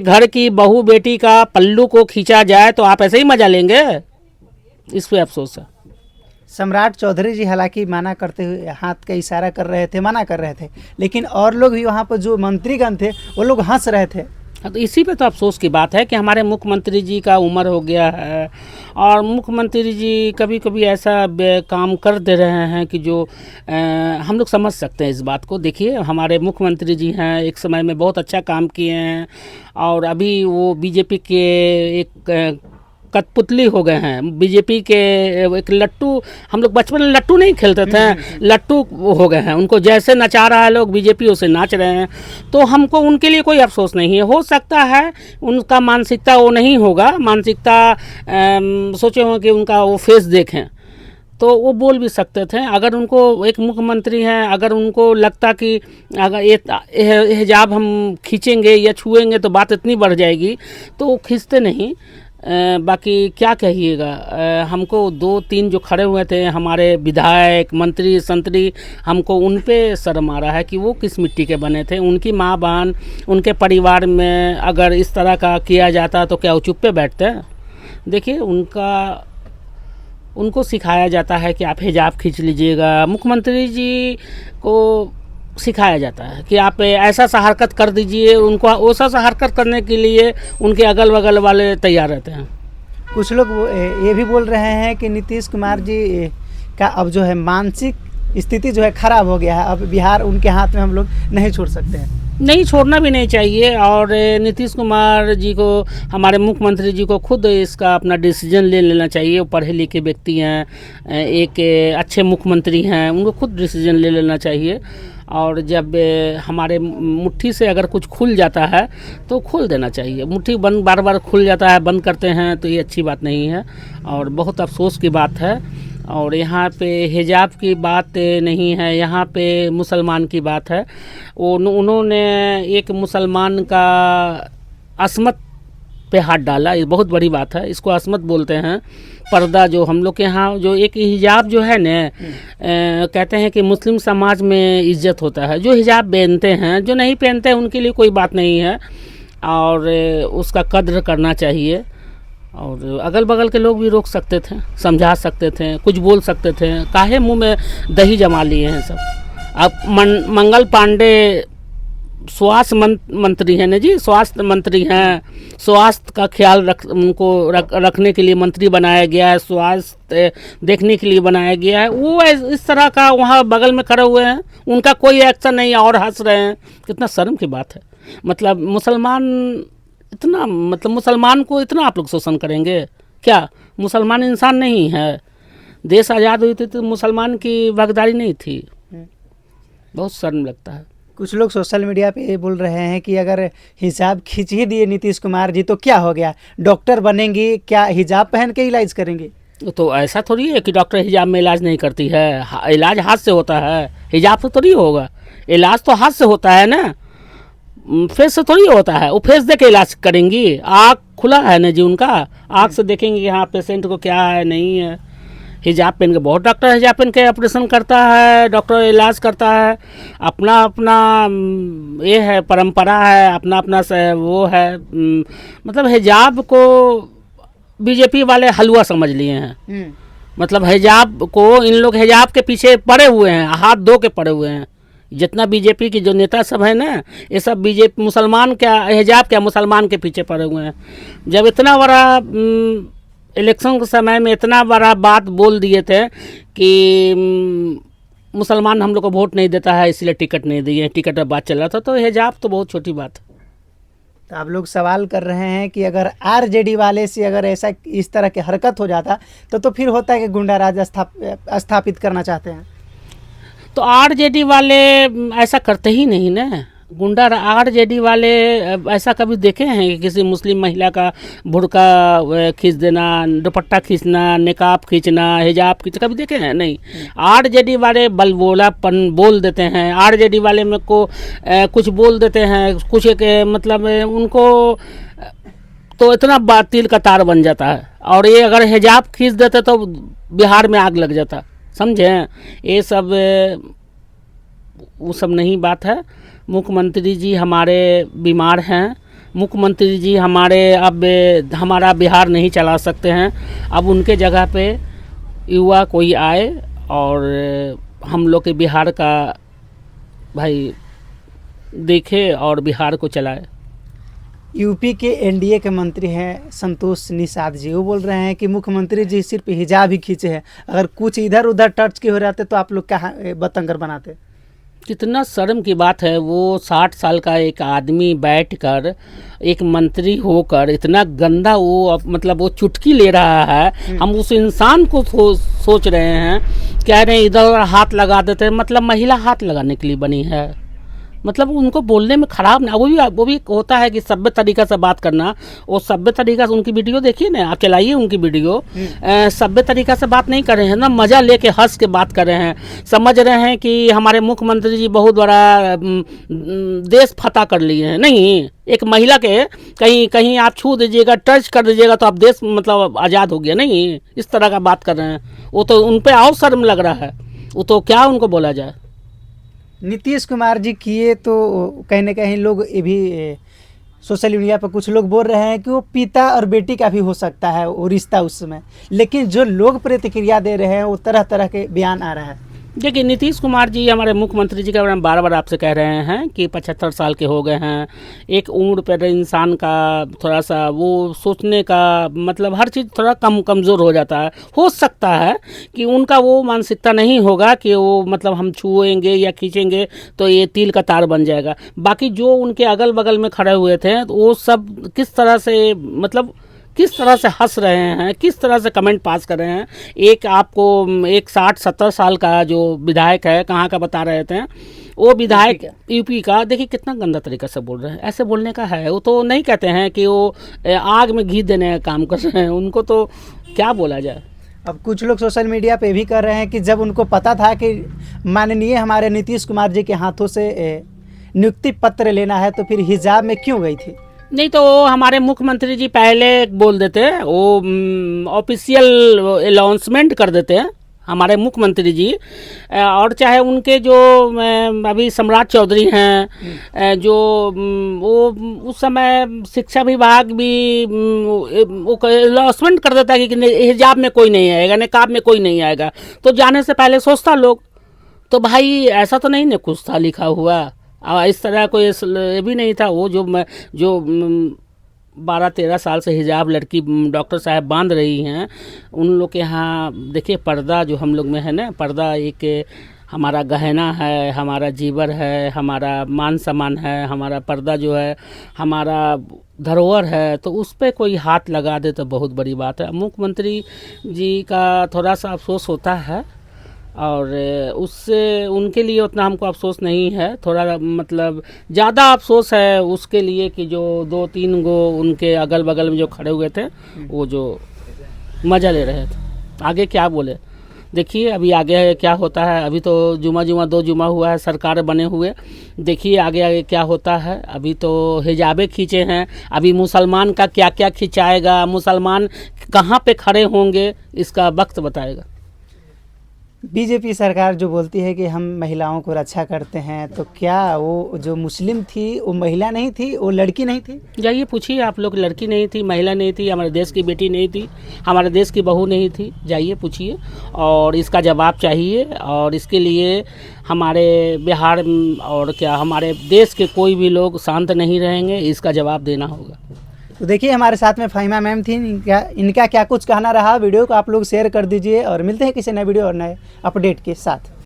घर की बहू बेटी का पल्लू को खींचा जाए तो आप ऐसे ही मजा लेंगे, इस पे अफसोस है। सम्राट चौधरी जी हालांकि मना करते हुए हाथ का इशारा कर रहे थे, मना कर रहे थे, लेकिन और लोग भी वहाँ पर जो मंत्रीगण थे वो लोग हंस रहे थे। हाँ, तो इसी पे तो अफसोस की बात है कि हमारे मुख्यमंत्री जी का उम्र हो गया है और मुख्यमंत्री जी कभी कभी ऐसा काम कर दे रहे हैं कि जो हम लोग समझ सकते हैं इस बात को। देखिए, हमारे मुख्यमंत्री जी हैं, एक समय में बहुत अच्छा काम किए हैं और अभी वो बीजेपी के एक कठपुतली हो गए हैं। बीजेपी के एक लट्टू, हम लोग बचपन में लट्टू नहीं खेलते थे, लट्टू हो गए हैं। उनको जैसे नचा रहा है लोग, बीजेपी उसे नाच रहे हैं। तो हमको उनके लिए कोई अफसोस नहीं है। हो सकता है उनका मानसिकता वो नहीं होगा, मानसिकता सोचे हों कि उनका वो फेस देखें तो वो बोल भी सकते थे। अगर उनको, एक मुख्यमंत्री हैं, अगर उनको लगता कि अगर ये हिजाब हम खींचेंगे या छुएंगे तो बात इतनी बढ़ जाएगी तो वो खींचते नहीं। बाकी क्या कहिएगा, हमको 2-3 जो खड़े हुए थे हमारे विधायक, मंत्री, संतरी, हमको उन पे शर्म आ रहा है कि वो किस मिट्टी के बने थे। उनकी माँ बहन, उनके परिवार में अगर इस तरह का किया जाता तो क्या वो चुप पे बैठते हैं? देखिए, उनको सिखाया जाता है कि आप हिजाब खींच लीजिएगा। मुख्यमंत्री जी को सिखाया जाता है कि आप ऐसा सा हरकत कर दीजिए, उनको वैसा सा हरकत करने के लिए उनके अगल बगल वाले तैयार रहते हैं। कुछ लोग ये भी बोल रहे हैं कि नीतीश कुमार जी का अब जो है मानसिक स्थिति जो है खराब हो गया है, अब बिहार उनके हाथ में हम लोग नहीं छोड़ सकते हैं। नहीं, छोड़ना भी नहीं चाहिए और नीतीश कुमार जी को, हमारे मुख्यमंत्री जी को खुद इसका अपना डिसीजन ले लेना चाहिए। वो पढ़े लिखे व्यक्ति हैं, एक अच्छे मुख्यमंत्री हैं, उनको खुद डिसीजन ले लेना चाहिए। और जब हमारे मुट्ठी से अगर कुछ खुल जाता है तो खोल देना चाहिए। मुट्ठी बंद बार बार खुल जाता है, बंद करते हैं तो ये अच्छी बात नहीं है और बहुत अफसोस की बात है। और यहाँ पे हिजाब की बात नहीं है, यहाँ पे मुसलमान की बात है। उन्होंने एक मुसलमान का असमत पे हाथ डाला, ये बहुत बड़ी बात है। इसको असमत बोलते हैं। पर्दा जो हम लोग के यहाँ जो एक हिजाब जो है न, कहते हैं कि मुस्लिम समाज में इज्जत होता है। जो हिजाब पहनते हैं, जो नहीं पहनते हैं उनके लिए कोई बात नहीं है और उसका कद्र करना चाहिए। और अगल बगल के लोग भी रोक सकते थे, समझा सकते थे, कुछ बोल सकते थे। काहे मुंह में दही जमा लिए हैं सब। अब मंगल पांडे स्वास्थ्य मंत्री हैं ना जी, स्वास्थ्य मंत्री हैं। स्वास्थ्य का ख्याल रखने के लिए मंत्री बनाया गया है, स्वास्थ्य देखने के लिए बनाया गया है। वो इस तरह का वहाँ बगल में खड़े हुए हैं, उनका कोई एक्शन नहीं और हंस रहे हैं। कितना शर्म की बात है। मतलब मुसलमान को इतना आप लोग शोषण करेंगे क्या? मुसलमान इंसान नहीं है? देश आज़ाद हुई थी तो मुसलमान की भागीदारी नहीं थी। बहुत शर्म लगता है। कुछ लोग सोशल मीडिया पे ये बोल रहे हैं कि अगर हिजाब खींच ही दिए नीतीश कुमार जी तो क्या हो गया, डॉक्टर बनेंगे, क्या हिजाब पहन के इलाज करेंगे? तो ऐसा थोड़ी है कि डॉक्टर हिजाब में इलाज नहीं करती है। इलाज हाथ से होता है, हिजाब से थोड़ी होगा। इलाज तो हाथ से होता है ना, फेस से थोड़ी होता है। वो फेस दे के इलाज करेंगी। आँख खुला है ना जी उनका, आँख से देखेंगे कि हाँ पेशेंट को क्या है नहीं है। हिजाब पहन के बहुत डॉक्टर हिजाब पहन के ऑपरेशन करता है, डॉक्टर इलाज करता है। अपना अपना ये है, परंपरा है, अपना अपना वो है। मतलब हिजाब को बीजेपी वाले हलवा समझ लिए हैं। मतलब हिजाब को इन लोग हिजाब के पीछे पड़े हुए हैं, हाथ धो के पड़े हुए हैं। जितना बीजेपी की जो नेता सब है ना, ये सब बीजेपी मुसलमान क्या, हिजाब क्या, मुसलमान के पीछे पड़े हुए हैं। जब इतना बड़ा इलेक्शन के समय में इतना बड़ा बात बोल दिए थे कि मुसलमान हम लोग को वोट नहीं देता है इसलिए टिकट नहीं दिए, टिकट का बात चल रहा था, तो हिजाब तो बहुत छोटी बात है। तो आप लोग सवाल कर रहे हैं कि अगर आरजेडी वाले से अगर ऐसा इस तरह की हरकत हो जाता तो फिर होता है कि गुंडा राज स्थापित करना चाहते हैं। तो आरजेडी वाले ऐसा करते ही नहीं ना। गुंडा आरजेडी वाले ऐसा कभी देखे हैं कि किसी मुस्लिम महिला का बुर्का खींच देना, दुपट्टा खींचना, निकाब खींचना, हिजाब खींचना, कभी देखे हैं? नहीं। आरजेडी वाले बलबोलापन बोल देते हैं। आरजेडी वाले में को कुछ बोल देते हैं, कुछ एक मतलब उनको तो इतना बातिल का तार बन जाता है। और ये अगर हिजाब खींच देते तो बिहार में आग लग जाता, समझें? ये सब वो सब नहीं बात है। मुख्यमंत्री जी हमारे बीमार हैं मुख्यमंत्री जी हमारे अब हमारा बिहार नहीं चला सकते हैं। अब उनके जगह पे युवा कोई आए और हम लोग के बिहार का भाई देखे और बिहार को चलाए। यूपी के एनडीए के मंत्री हैं संतोष निषाद जी, वो बोल रहे हैं कि मुख्यमंत्री जी सिर्फ हिजाब ही खींचे हैं, अगर कुछ इधर उधर टच के हो रहते तो आप लोग कहाँ बतंगर बनाते। कितना शर्म की बात है, वो 60 साल का एक आदमी बैठकर एक मंत्री होकर इतना गंदा वो मतलब वो चुटकी ले रहा है। हम उस इंसान को सोच रहे हैं, कह रहे हैं इधर उधर हाथ लगा देते हैं, मतलब महिला हाथ लगाने के लिए बनी है। मतलब उनको बोलने में खराब नहीं, वो भी होता है कि सभ्य तरीका से बात करना। वो सभ्य तरीका से उनकी वीडियो देखिए ना, आप चलाइए उनकी वीडियो। सभ्य तरीका से बात नहीं कर रहे हैं ना, मज़ा लेके हंस के बात कर रहे हैं। समझ रहे हैं कि हमारे मुख्यमंत्री जी बहुत बड़ा देश फतह कर लिए हैं। नहीं, एक महिला के कहीं कहीं आप छू दीजिएगा, टच कर दीजिएगा तो आप देश मतलब आज़ाद हो गया। नहीं, इस तरह का बात कर रहे हैं। वो तो उन पर और शर्म लग रहा है, वो तो क्या उनको बोला जाए। नीतीश कुमार जी किए तो कहीं ना कहीं लोग ये भी सोशल मीडिया पर कुछ लोग बोल रहे हैं कि वो पिता और बेटी का भी हो सकता है वो रिश्ता उस समय, लेकिन जो लोग प्रतिक्रिया दे रहे हैं वो तरह तरह के बयान आ रहा है। देखिए, नीतीश कुमार जी हमारे मुख्यमंत्री जी के बारे में बार बार आपसे कह रहे हैं कि 75 साल के हो गए हैं। एक उम्र पर इंसान का थोड़ा सा वो सोचने का मतलब हर चीज़ थोड़ा कमज़ोर हो जाता है। हो सकता है कि उनका वो मानसिकता नहीं होगा कि वो मतलब हम छुएंगे या खींचेंगे तो ये तिल का तार बन जाएगा। बाकी जो उनके अगल बगल में खड़े हुए थे तो वो सब किस तरह से मतलब किस तरह से हंस रहे हैं, किस तरह से कमेंट पास कर रहे हैं। एक आपको एक 60-70 साल का जो विधायक है, कहाँ का बता रहे थे, वो विधायक यूपी का, देखिए कितना गंदा तरीका से बोल रहे हैं। ऐसे बोलने का है? वो तो नहीं कहते हैं कि वो आग में घी देने का काम कर रहे हैं, उनको तो क्या बोला जाए। अब कुछ लोग सोशल मीडिया पे भी कर रहे हैं कि जब उनको पता था कि माननीय हमारे नीतीश कुमार जी के हाथों से नियुक्ति पत्र लेना है तो फिर हिजाब में क्यों गई थी। नहीं तो हमारे मुख्यमंत्री जी पहले बोल देते, वो ऑफिशियल अनाउंसमेंट कर देते हैं हमारे मुख्यमंत्री जी। और चाहे उनके जो अभी सम्राट चौधरी हैं, जो वो उस समय शिक्षा विभाग भी वो अनाउंसमेंट कर देता है कि हिजाब में कोई नहीं आएगा, निकाब में कोई नहीं आएगा, तो जाने से पहले सोचता लोग। तो भाई ऐसा तो नहीं ना कुछ था लिखा हुआ, इस तरह कोई ये भी नहीं था। वो जो 12-13 साल से हिजाब लड़की डॉक्टर साहब बांध रही हैं, उन लोग के यहाँ देखिए पर्दा जो हम लोग में है ना, पर्दा एक हमारा गहना है, हमारा जीवर है, हमारा मान सम्मान है, हमारा पर्दा जो है हमारा धरोहर है, तो उस पर कोई हाथ लगा दे तो बहुत बड़ी बात है। मुख्यमंत्री जी का थोड़ा सा अफसोस होता है और उससे उनके लिए उतना हमको अफसोस नहीं है, थोड़ा मतलब ज़्यादा अफसोस है उसके लिए कि जो 2-3 गो उनके अगल बगल में जो खड़े हुए थे वो जो मज़ा ले रहे थे। आगे क्या बोले, देखिए अभी आगे क्या होता है। अभी तो जुमा 2 जुमा हुआ है सरकार बने हुए, देखिए आगे आगे क्या होता है। अभी तो हिजाबे खींचे हैं, अभी मुसलमान का क्या क्या खिंचाएगा, मुसलमान कहाँ पे खड़े होंगे इसका वक्त बताएगा। बीजेपी सरकार जो बोलती है कि हम महिलाओं को रक्षा करते हैं, तो क्या वो जो मुस्लिम थी वो महिला नहीं थी, वो लड़की नहीं थी? जाइए पूछिए आप लोग, लड़की नहीं थी, महिला नहीं थी, हमारे देश की बेटी नहीं थी, हमारे देश की बहू नहीं थी। जाइए पूछिए और इसका जवाब चाहिए। और इसके लिए हमारे बिहार और क्या हमारे देश के कोई भी लोग शांत नहीं रहेंगे, इसका जवाब देना होगा। तो देखिए हमारे साथ में फ़हीमा मैम थी, इनका क्या कुछ कहना रहा वीडियो को आप लोग शेयर कर दीजिए और मिलते हैं किसी नए वीडियो और नए अपडेट के साथ।